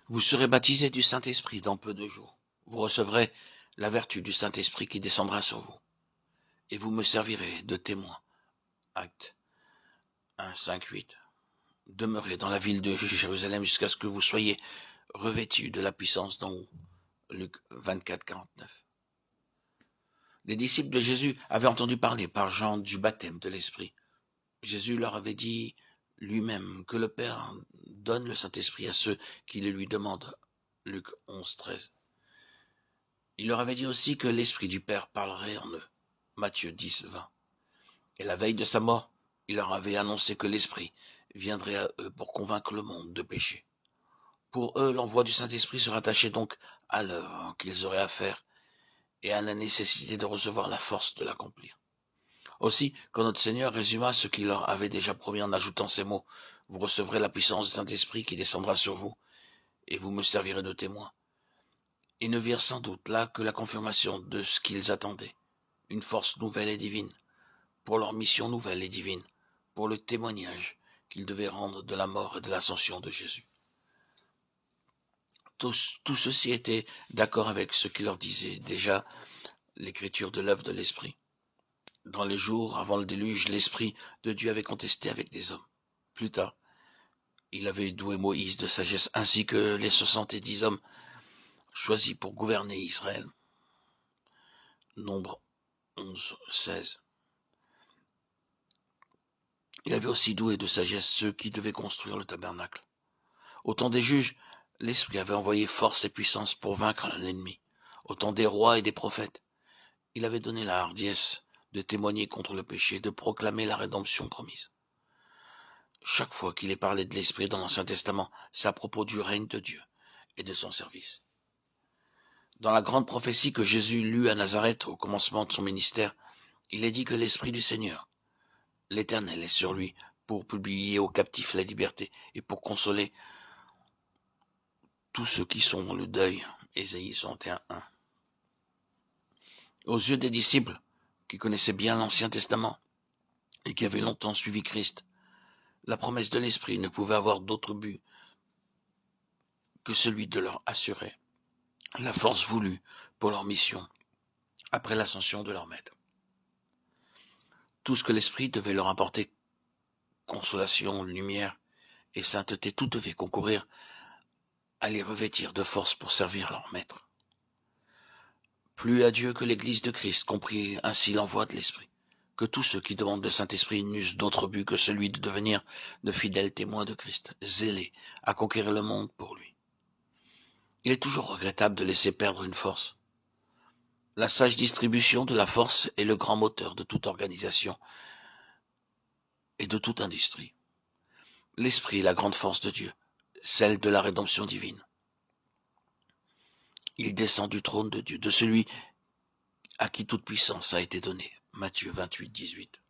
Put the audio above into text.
Vous serez baptisés du Saint-Esprit dans peu de jours. Vous recevrez la vertu du Saint-Esprit qui descendra sur vous. Et vous me servirez de témoin. Actes 1, 5, 8. Demeurez dans la ville de Jérusalem jusqu'à ce que vous soyez revêtus de la puissance d'en haut. Luc 24, 49. Les disciples de Jésus avaient entendu parler par Jean du baptême de l'Esprit. Jésus leur avait dit lui-même que le Père donne le Saint-Esprit à ceux qui le lui demandent. Luc 11, 13. Il leur avait dit aussi que l'Esprit du Père parlerait en eux. Matthieu 10, 20. Et la veille de sa mort, il leur avait annoncé que l'Esprit viendrait à eux pour convaincre le monde de péché. Pour eux, l'envoi du Saint-Esprit se rattachait donc à l'œuvre qu'ils auraient à faire et à la nécessité de recevoir la force de l'accomplir. Aussi, quand notre Seigneur résuma ce qu'il leur avait déjà promis en ajoutant ces mots, « Vous recevrez la puissance du Saint-Esprit qui descendra sur vous, et vous me servirez de témoin », ils ne virent sans doute là que la confirmation de ce qu'ils attendaient, une force nouvelle et divine, pour leur mission nouvelle et divine, pour le témoignage qu'ils devaient rendre de la mort et de l'ascension de Jésus. Tout ceci était d'accord avec ce qui leur disait déjà l'écriture de l'œuvre de l'Esprit. Dans les jours avant le déluge, l'Esprit de Dieu avait contesté avec les hommes. Plus tard, il avait doué Moïse de sagesse, ainsi que les 70 hommes choisis pour gouverner Israël. Nombre 11, 16. Il avait aussi doué de sagesse ceux qui devaient construire le tabernacle. Au temps des juges, l'Esprit avait envoyé force et puissance pour vaincre l'ennemi. Au temps des rois et des prophètes, il avait donné la hardiesse de témoigner contre le péché, de proclamer la rédemption promise. Chaque fois qu'il est parlé de l'Esprit dans l'Ancien Testament, c'est à propos du règne de Dieu et de son service. Dans la grande prophétie que Jésus lut à Nazareth au commencement de son ministère, il est dit que l'Esprit du Seigneur, l'Éternel, est sur lui pour publier aux captifs la liberté et pour consoler tous ceux qui sont dans le deuil. Ésaïe 61, 1. Aux yeux des disciples, qui connaissaient bien l'Ancien Testament et qui avaient longtemps suivi Christ, la promesse de l'Esprit ne pouvait avoir d'autre but que celui de leur assurer la force voulue pour leur mission après l'ascension de leur Maître. Tout ce que l'Esprit devait leur apporter, consolation, lumière et sainteté, tout devait concourir à les revêtir de force pour servir leur Maître. Plus à Dieu que l'Église de Christ comprit ainsi l'envoi de l'Esprit, que tous ceux qui demandent le Saint-Esprit n'eussent d'autre but que celui de devenir de fidèles témoins de Christ, zélés à conquérir le monde pour lui. Il est toujours regrettable de laisser perdre une force. La sage distribution de la force est le grand moteur de toute organisation et de toute industrie. L'Esprit est la grande force de Dieu, celle de la rédemption divine. Il descend du trône de Dieu, de celui à qui toute puissance a été donnée. Matthieu 28, 18.